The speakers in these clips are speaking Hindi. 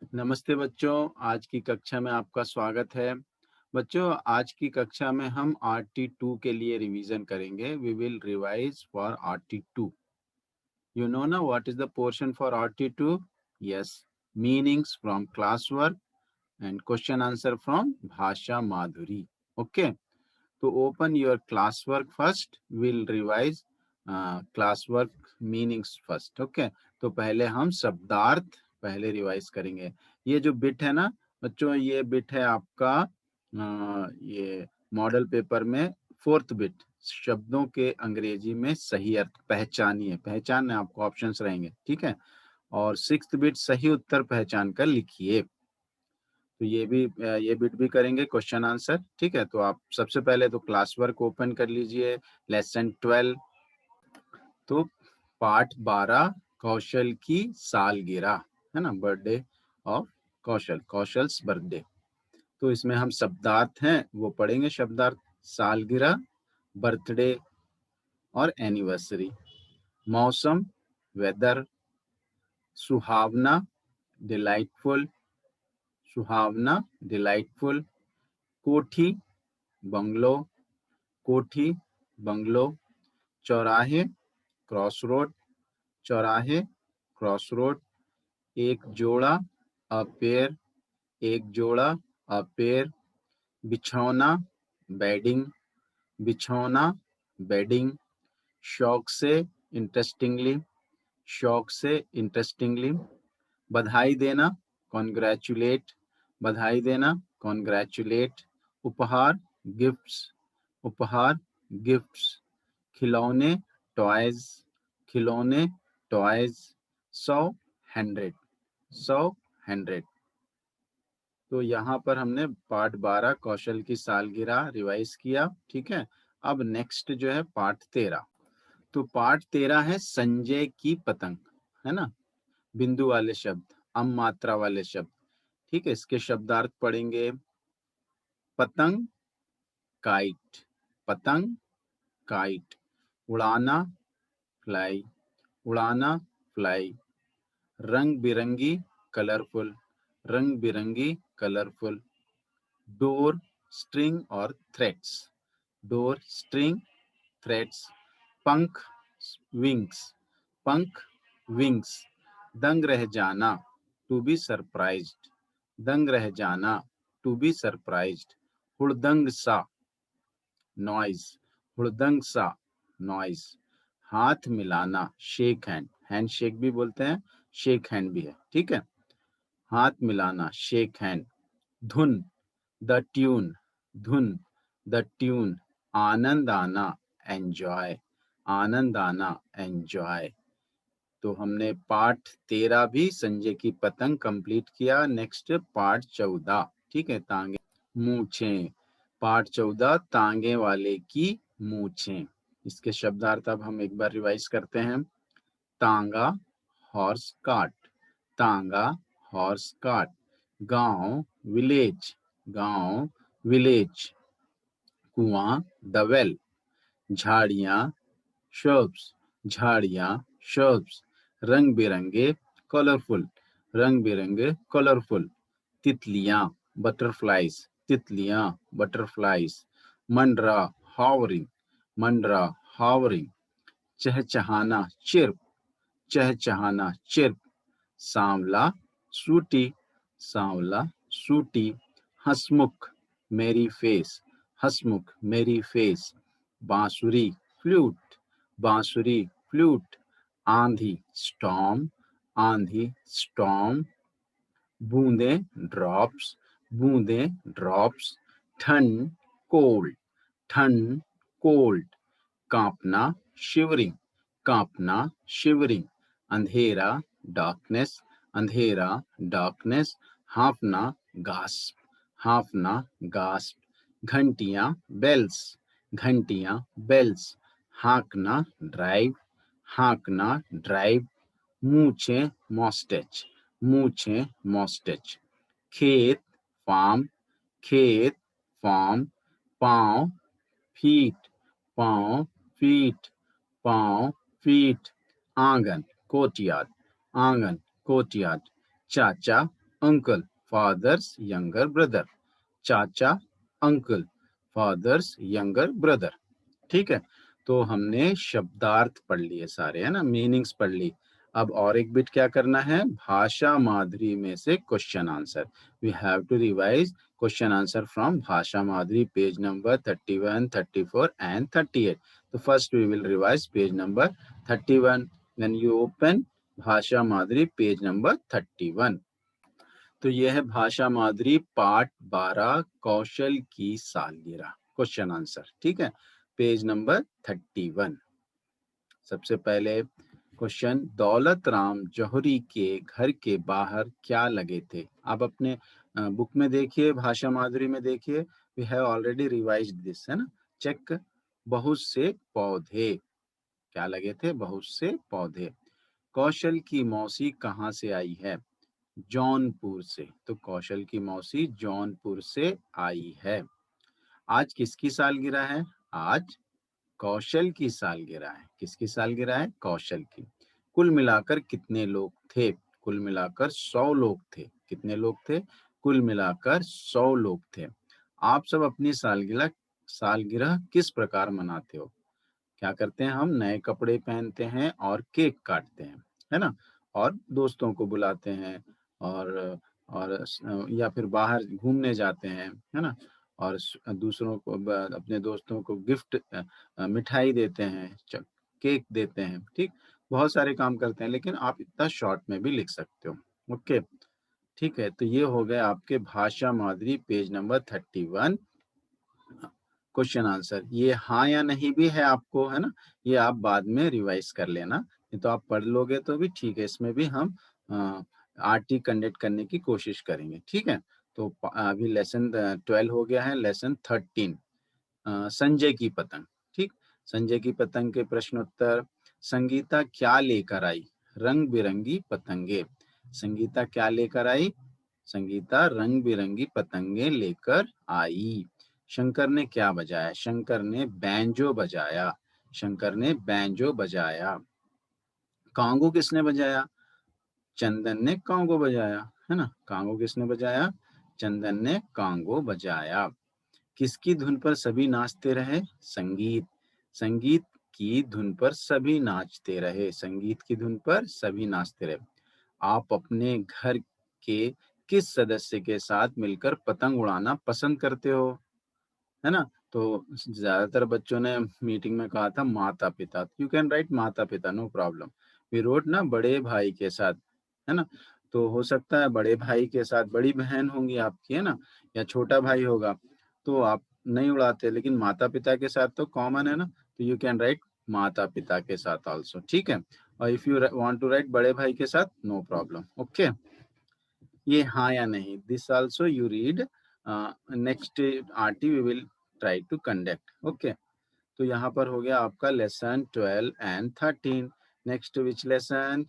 नमस्ते बच्चों, आज की कक्षा में आपका स्वागत है। बच्चों, आज की कक्षा में हम RT2 के लिए रिवीजन करेंगे। We will revise for RT2। You know now what is the portion for RT2? Yes, meanings from classwork and question answer from Bhasha Madhuri. Okay, to open your classwork first, we'll revise classwork meanings first. Okay, तो पहले हम शब्दार्थ पहले रिवाइज करेंगे। ये जो बिट है ना बच्चों, ये बिट है आपका ये मॉडल पेपर में फोर्थ बिट, शब्दों के अंग्रेजी में सही अर्थ पहचानिए। पहचानने आपको ऑप्शंस रहेंगे, ठीक है। और सिक्स्थ बिट सही उत्तर पहचान कर लिखिए। तो ये बिट भी करेंगे क्वेश्चन आंसर, ठीक है। तो आप सबसे पहले तो क्लास वर्क ओपन कर लीजिए, लेसन 12। तो पाठ 12 कौशल की सालगिरह, है ना, birthday of Kaushal, Kaushal's birthday. तो इसमें हम शब्दार्थ हैं वो पढ़ेंगे। शब्दार्थ सालगिरह, बर्थडे और एनिवर्सरी। मौसम वेदर, सुहावना डिलाइटफुल, सुहावना डिलाइटफुल। कोठी बंगलो, कोठी बंगलो। चौराहे क्रॉस रोड, चौराहे क्रॉस रोड। एक जोड़ा अ पेयर, एक जोड़ा अ पेयर। बिछौना बेडिंग, बिछौना बेडिंग। शौक से इंटरेस्टिंगली, शौक से इंटरेस्टिंगली। बधाई देना कॉन्ग्रेचुलेट, बधाई देना कॉन्ग्रेचुलेट। उपहार गिफ्ट्स, उपहार गिफ्ट्स। खिलौने टॉयज, खिलौने टॉयज। 100 100, 100 100। तो यहाँ पर हमने पार्ट 12 कौशल की सालगिरह रिवाइज किया, ठीक है। अब नेक्स्ट जो है पार्ट 13। तो पार्ट 13 है संजय की पतंग, है ना। बिंदु वाले शब्द, अम मात्रा वाले शब्द, ठीक है। इसके शब्दार्थ पढ़ेंगे। पतंग काइट, पतंग काइट। उड़ाना फ्लाई, उड़ाना फ्लाई। रंग बिरंगी कलरफुल, रंग बिरंगी कलरफुल। डोर स्ट्रिंग और थ्रेड्स, डोर स्ट्रिंग थ्रेड्स। पंख विंग्स, पंख विंग्स। दंग रह जाना टू बी सरप्राइज्ड, दंग रह जाना टू बी सरप्राइज्ड। हुड़दंग सा नॉइज, हुड़दंग सा नॉइज। हाथ मिलाना शेक हैंड, हैंड शेक भी बोलते हैं, शेक हैंड भी है, ठीक है। हाथ मिलाना शेक हैंड। धुन द ट्यून, धुन द ट्यून। आनंद आना एंजॉय, आनंद आना एंजॉय। तो हमने पार्ट 13 भी संजय की पतंग कंप्लीट किया। नेक्स्ट पार्ट 14, ठीक है। तांगे मूछें, पार्ट 14 तांगे वाले की मूछें। इसके शब्दार्थ अब हम एक बार रिवाइज करते हैं। तांगा हॉर्स कार्ट, तांगा हॉर्स कार्ट। गांव विलेज, गांव विलेज। कुआं द वेल। झाड़ियां shrubs, झाड़ियां shrubs। रंग बिरंगे कलरफुल, रंग बिरंगे कलरफुल। तितलियां बटरफ्लाइज, तितलियां बटरफ्लाइज। मंडरा हावरिंग, मंडरा हावरिंग। चहचहाना चिर्प, चहचहाना चिर्प। सांवला सूटी, सांवला सूटी। हंसमुख मेरी फेस, हंसमुख मेरी फेस। बांसुरी फ्लूट, बांसुरी फ्लूट। आंधी स्टॉर्म, आंधी स्टॉर्म। बूंदे ड्रॉप्स, बूंदे ड्रॉप्स। ठंड कोल्ड, ठंड कोल्ड। कांपना शिवरिंग, कांपना शिवरिंग। अंधेरा डार्कनेस, अंधेरा डार्कनेस। हाँफना गास्प, हाँफना गास्प। घंटियां बेल्स, घंटियां बेल्स। हाँकना ड्राइव, हाँकना ड्राइव। मूछें मॉस्टेच, मूछें मॉस्टेच। खेत फार्म, खेत फार्म। पाँव फीट, पाँव फीट, पाँव फीट। आंगन कोर्टयार्ड, आंगन कोर्टयार्ड। चाचा uncle, father's younger brother. चाचा, uncle, father's younger brother. ठीक है, तो हमने शब्दार्थ पढ़ लिए सारे, है ना, मीनिंग्स पढ़ ली। अब और एक बिट क्या करना है, भाषा माधुरी में से question answer. We have to revise question answer from Bhasha Madhuri, page number 31, 34 and 38. तो first we will revise page number 31. When you open Bhasha Madhuri page number 31, तो यह है भाषा माधुरी पार्ट 12 कौशल की सालगिरह, क्वेश्चन आंसर। ठीक है, पेज नंबर 31। सबसे पहले क्वेश्चन, दौलत राम जौहरी के घर के बाहर क्या लगे थे? आप अपने बुक में देखिए, भाषा माधुरी में देखिए, we have already revised this, है ना। चेक, बहुत से पौधे, क्या लगे थे? बहुत से पौधे। कौशल की मौसी कहाँ से आई है? जौनपुर से। तो कौशल की मौसी जौनपुर से आई है। आज किसकी सालगिरह है? आज कौशल की सालगिरह है। किसकी सालगिरह है? कौशल की। कुल मिलाकर कितने लोग थे? कुल मिलाकर 100 लोग थे। कितने लोग थे? कुल मिलाकर 100 लोग थे। आप सब अपनी सालगिरह सालगिरह किस प्रकार मनाते हो? क्या करते हैं हम? नए कपड़े पहनते हैं और केक काटते हैं, है ना, और दोस्तों को बुलाते हैं, और या फिर बाहर घूमने जाते हैं, है ना, और दूसरों को अपने दोस्तों को गिफ्ट, मिठाई देते हैं, केक देते हैं। ठीक, बहुत सारे काम करते हैं, लेकिन आप इतना शॉर्ट में भी लिख सकते हो। ओके, ठीक है, तो ये हो गए आपके भाषा Madhuri page number 31 question answer. ये हाँ या नहीं भी है आपको, है ना, ये आप बाद में रिवाइज कर लेना, नहीं तो आप पढ़ लोगे तो भी ठीक है। इसमें भी हम आरटी कंडक्ट करने की कोशिश करेंगे। ठीक है, तो अभी लेसन 12 हो गया है, लेसन 13, संजय की पतंग। ठीक, संजय की पतंग के प्रश्न उत्तर। संगीता क्या लेकर आई? रंग बिरंगी पतंगे। संगीता क्या लेकर आई? संगीता रंग बिरंगी पतंगे लेकर आई। शंकर ने क्या बजाया? शंकर ने बैंजो बजाया। शंकर ने बैंजो बजाया। कांगो किसने बजाया? चंदन ने कांगो बजाया, है ना। कांगो किसने बजाया? चंदन ने कांगो बजाया। किसकी धुन पर सभी नाचते रहे? संगीत। संगीत की धुन पर सभी नाचते रहे। संगीत की धुन पर सभी नाचते रहे। आप अपने घर के किस सदस्य के साथ मिलकर पतंग उड़ाना पसंद करते हो? है ना, तो ज्यादातर बच्चों ने मीटिंग में कहा था माता पिता। यू कैन राइट माता पिता, नो प्रॉब्लम। वी रोट ना बड़े भाई के साथ, है ना, तो हो सकता है बड़े भाई के साथ बड़ी बहन होंगी आपकी, है ना, या छोटा भाई होगा, तो आप नहीं उड़ाते, लेकिन माता पिता के साथ तो कॉमन है ना, तो यू कैन राइट माता पिता के साथ ऑल्सो। ठीक है, और if you want to write बड़े भाई के साथ, नो प्रॉब्लम। ओके, ये हाँ या नहीं, this also you read. Next RT we will try to conduct. Okay, तो यहाँ पर हो गया आपका lesson 12 and 13। Next which lesson?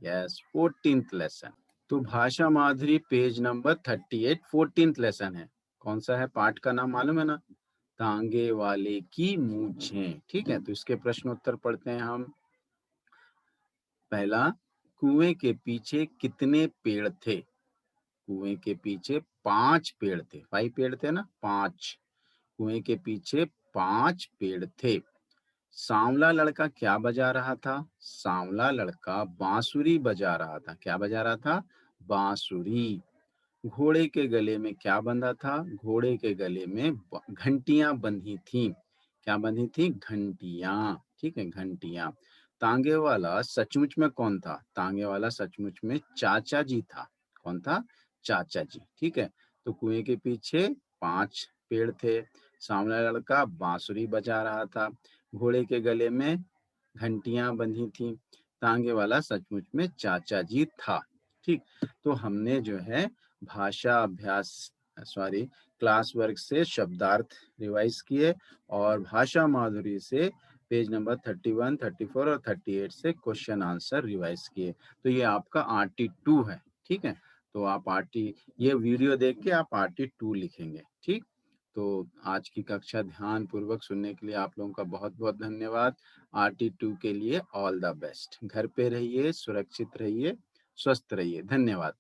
Yes, 14th lesson. तो Bhasha Madhuri page number 38 14th lesson है। कौन सा है? पाठ का नाम मालूम है ना? तांगे वाले की मूछें। ठीक है, तो इसके प्रश्न उत्तर पढ़ते हैं हम। पहला, कुएं के पीछे कितने पेड़ थे? कुएं के पीछे 5 पेड़ थे। 5 पेड़ थे ना, 5। कुएं के पीछे 5 पेड़ थे। सांवला लड़का क्या बजा रहा था? सांवला लड़का बांसुरी बजा रहा था। क्या बजा रहा था? बांसुरी। घोड़े के गले में क्या बंधा था? घोड़े के गले में घंटियां बंधी थी। क्या बंधी थी? घंटियां। ठीक है, घंटियां। तांगे वाला सचमुच में कौन था? तांगे वाला सचमुच में चाचा जी था। कौन था? चाचा जी। ठीक है, तो कुएं के पीछे 5 पेड़ थे। सामने लड़का बांसुरी बजा रहा था। घोड़े के गले में घंटियां बंधी थी। तांगे वाला सचमुच में चाचा जी था। ठीक, तो हमने जो है भाषा अभ्यास, सॉरी, क्लास वर्क से शब्दार्थ रिवाइज किए, और भाषा माधुरी से पेज नंबर 31, 34 और 38 से क्वेश्चन आंसर रिवाइज किए। तो ये आपका RT2 है। ठीक है, तो आप ये वीडियो देख के आप RT2 लिखेंगे। ठीक, तो आज की कक्षा ध्यान पूर्वक सुनने के लिए आप लोगों का बहुत बहुत धन्यवाद। RT2 के लिए ऑल द बेस्ट। घर पे रहिए, सुरक्षित रहिए, स्वस्थ रहिए। धन्यवाद।